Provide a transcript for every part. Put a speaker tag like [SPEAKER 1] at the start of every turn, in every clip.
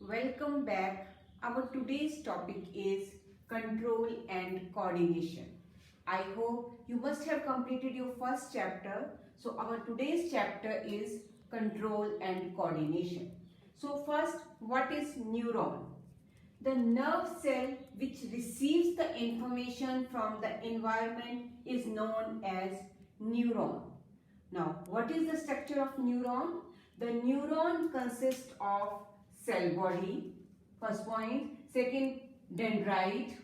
[SPEAKER 1] Welcome back. Our today's topic is control and coordination. I hope you must have completed your first chapter. So our today's chapter is control and coordination. So first, what is neuron? The nerve cell which receives the information from the environment is known as neuron. Now, what is the structure of neuron? The neuron consists of cell body, first point, second dendrite,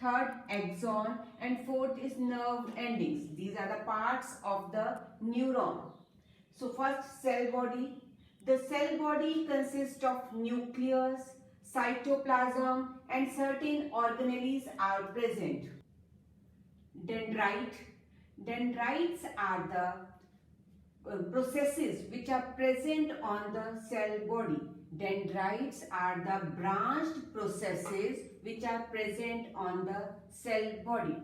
[SPEAKER 1] third axon, and fourth is nerve endings. These are the parts of the neuron. So first, cell body. The cell body consists of nucleus, cytoplasm, and certain organelles are present. Dendrite. Dendrites are the processes which are present on the cell body. Dendrites are the branched processes which are present on the cell body.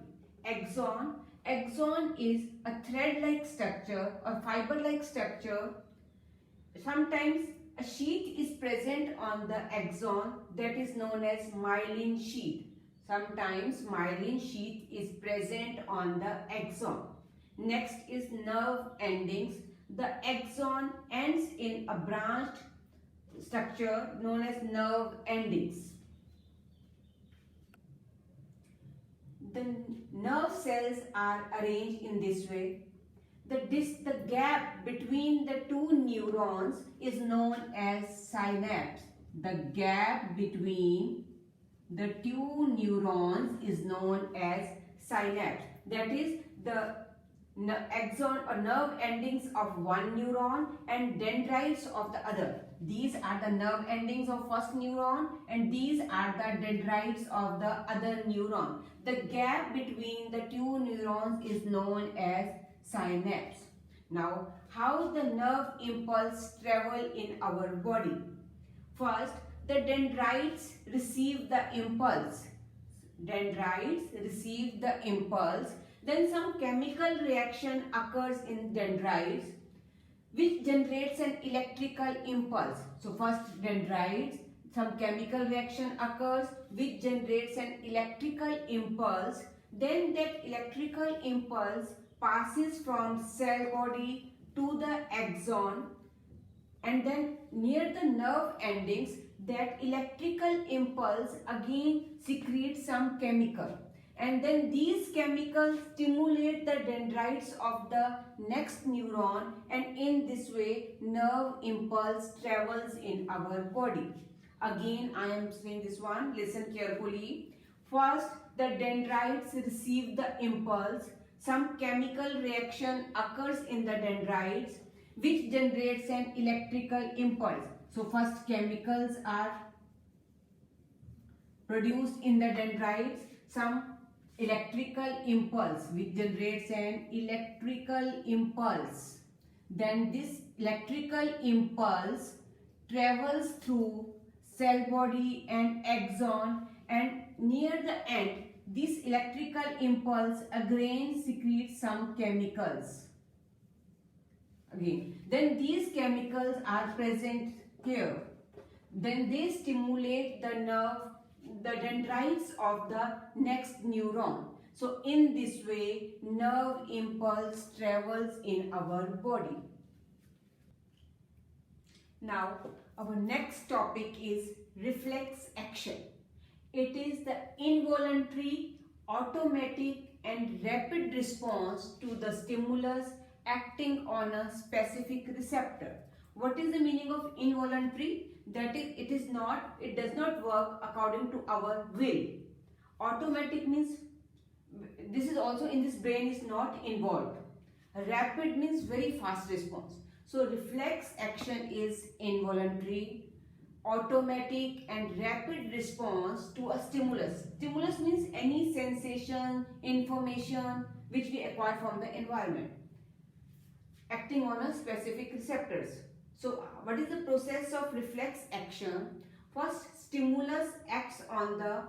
[SPEAKER 1] Axon. Axon is a thread-like structure or fiber-like structure. Sometimes a sheath is present on the axon that is known as myelin sheath. Sometimes myelin sheath is present on the axon. Next is nerve endings. The axon ends in a branched structure known as nerve endings. The nerve cells are arranged in this way. The gap between the two neurons is known as synapse. The gap between the two neurons is known as synapse. That is the axon or nerve endings of one neuron and dendrites of the other. These are the nerve endings of first neuron and these are the dendrites of the other neuron. The gap between the two neurons is known as synapse. Now, how the nerve impulse travel in our body? First, the dendrites receive the impulse. Dendrites receive the impulse. Then some chemical reaction occurs in dendrites which generates an electrical impulse. So first dendrites, some chemical reaction occurs which generates an electrical impulse. Then that electrical impulse passes from cell body to the axon, and then near the nerve endings that electrical impulse again secretes some chemical, and then these chemicals stimulate the dendrites of the next neuron, and in this way nerve impulse travels in our body. Again I am saying this one, listen carefully. First, the dendrites receive the impulse. Some chemical reaction occurs in the dendrites which generates an electrical impulse. So first chemicals are produced in the dendrites. Some electrical impulse which generates an electrical impulse. Then this electrical impulse travels through cell body and axon, and near the end this electrical impulse again secretes some chemicals. Again, then these chemicals are present here. Then they stimulate the nerve, the dendrites of the next neuron. So in this way nerve impulse travels in our body. Now our next topic is reflex action. It is the involuntary, automatic and rapid response to the stimulus acting on a specific receptor. What is the meaning of involuntary? That is, it does not work according to our will. Automatic means this is also in this brain is not involved. Rapid means very fast response. So reflex action is involuntary, automatic and rapid response to a stimulus. Stimulus means any sensation, information which we acquire from the environment, acting on a specific receptors. So what is the process of reflex action? First, stimulus acts on the,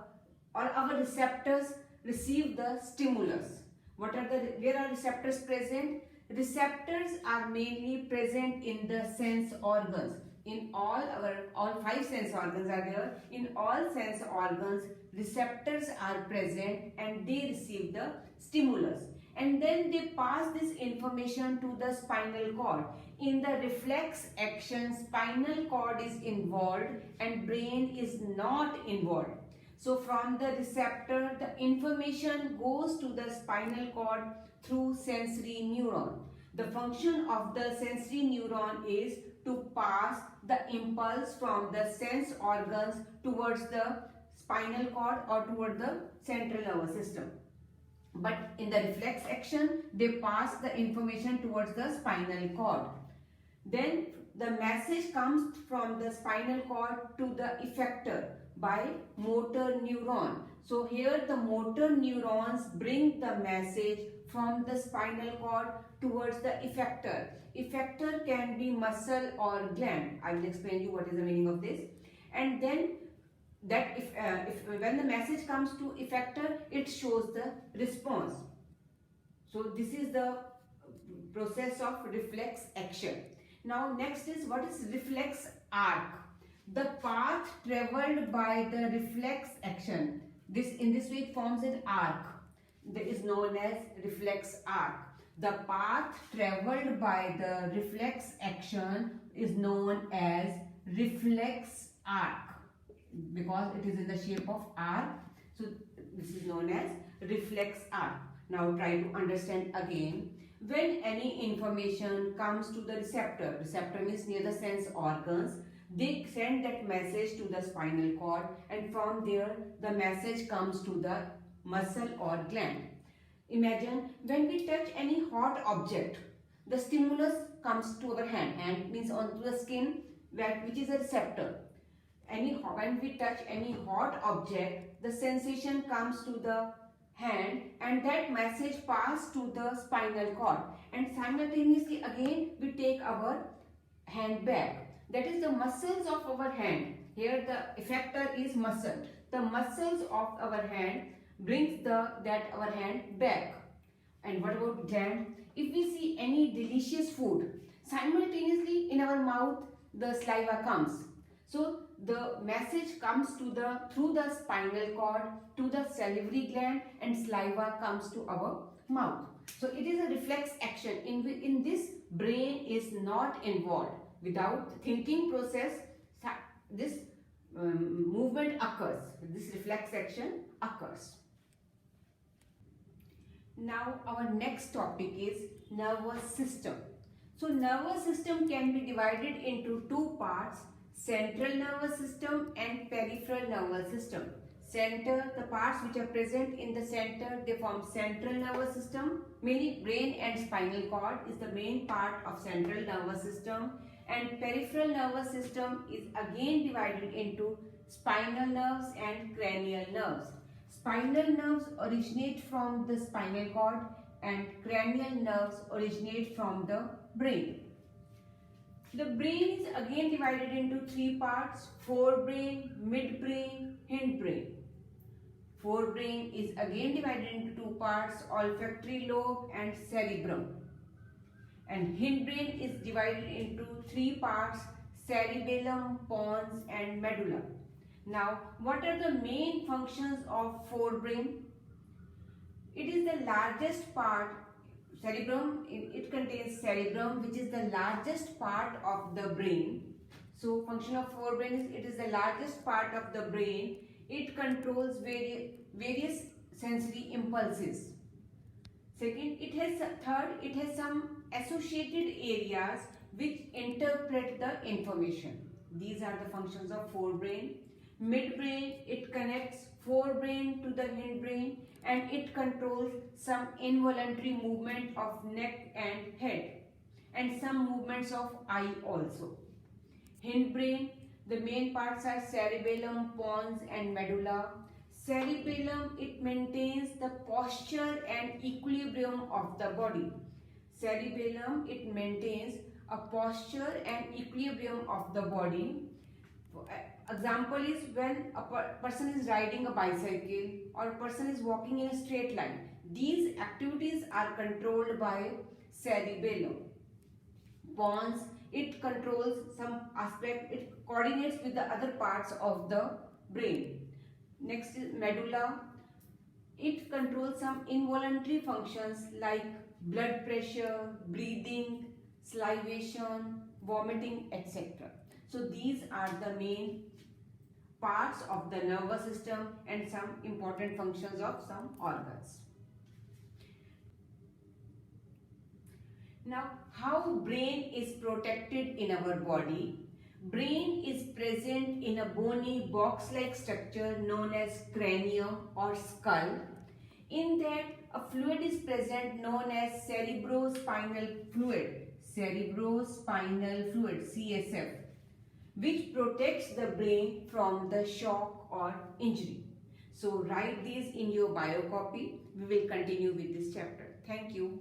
[SPEAKER 1] or our receptors receive the stimulus. Where are receptors present? Receptors are mainly present in the sense organs. in all five sense organs are there. In all sense organs, receptors are present and they receive the stimulus. And then they pass this information to the spinal cord. In the reflex action, spinal cord is involved and brain is not involved. So from the receptor, the information goes to the spinal cord through sensory neuron. The function of the sensory neuron is to pass the impulse from the sense organs towards the spinal cord or toward the central nervous system. But in the reflex action, they pass the information towards the spinal cord. Then the message comes from the spinal cord to the effector by motor neuron. So here the motor neurons bring the message from the spinal cord towards the effector. Effector can be muscle or gland. I will explain you what is the meaning of this. And then that when the message comes to effector, it shows the response. So this is the process of reflex action. Now next is, what is reflex arc? The path traveled by the reflex action. In this way it forms an arc. That is known as reflex arc. The path traveled by the reflex action is known as reflex arc, because it is in the shape of arc. So this is known as reflex arc. Now try to understand again. When any information comes to the receptor, receptor means near the sense organs, they send that message to the spinal cord, and from there the message comes to the muscle or gland. Imagine when we touch any hot object, the stimulus comes to our hand. Hand means onto the skin, which is a receptor. When we touch any hot object, the sensation comes to the hand and that message passes to the spinal cord, and simultaneously again we take our hand back. That is the muscles of our hand. Here the effector is muscle. The muscles of our hand brings our hand back. And what about gland? If we see any delicious food, simultaneously in our mouth the saliva comes. So the message comes through the spinal cord to the salivary gland, and saliva comes to our mouth. So it is a reflex action. In this, brain is not involved. Without thinking process, this movement occurs. This reflex action occurs. Now our next topic is nervous system. So nervous system can be divided into two parts: central nervous system and peripheral nervous system. Center, the parts which are present in the center, they form central nervous system. Mainly brain and spinal cord is the main part of central nervous system, and peripheral nervous system is again divided into spinal nerves and cranial nerves. Spinal nerves originate from the spinal cord and cranial nerves originate from the brain. The brain is again divided into three parts: forebrain, midbrain, hindbrain. Forebrain is again divided into two parts: olfactory lobe and cerebrum. And hindbrain is divided into three parts: cerebellum, pons and medulla. Now, what are the main functions of forebrain? It is the largest part. Cerebrum, it contains cerebrum, which is the largest part of the brain. So function of forebrain is, it is the largest part of the brain. It controls various sensory impulses. Second, it has some associated areas which interpret the information. These are the functions of forebrain. Midbrain, it connects forebrain to the hindbrain, and it controls some involuntary movement of neck and head, and some movements of eye also. Hindbrain, the main parts are cerebellum, pons and medulla. Cerebellum, it maintains the posture and equilibrium of the body. Cerebellum, it maintains a posture and equilibrium of the body. Example is when a person is riding a bicycle or a person is walking in a straight line. These activities are controlled by cerebellum. Pons, it controls some aspect, it coordinates with the other parts of the brain. Next is medulla. It controls some involuntary functions like blood pressure, breathing, salivation, vomiting, etc. So these are the main parts of the nervous system and some important functions of some organs. Now, how brain is protected in our body? Brain is present in a bony box-like structure known as cranium or skull. In that, a fluid is present known as cerebrospinal fluid, CSF, which protects the brain from the shock or injury. So write these in your bio copy. We will continue with this chapter. Thank you.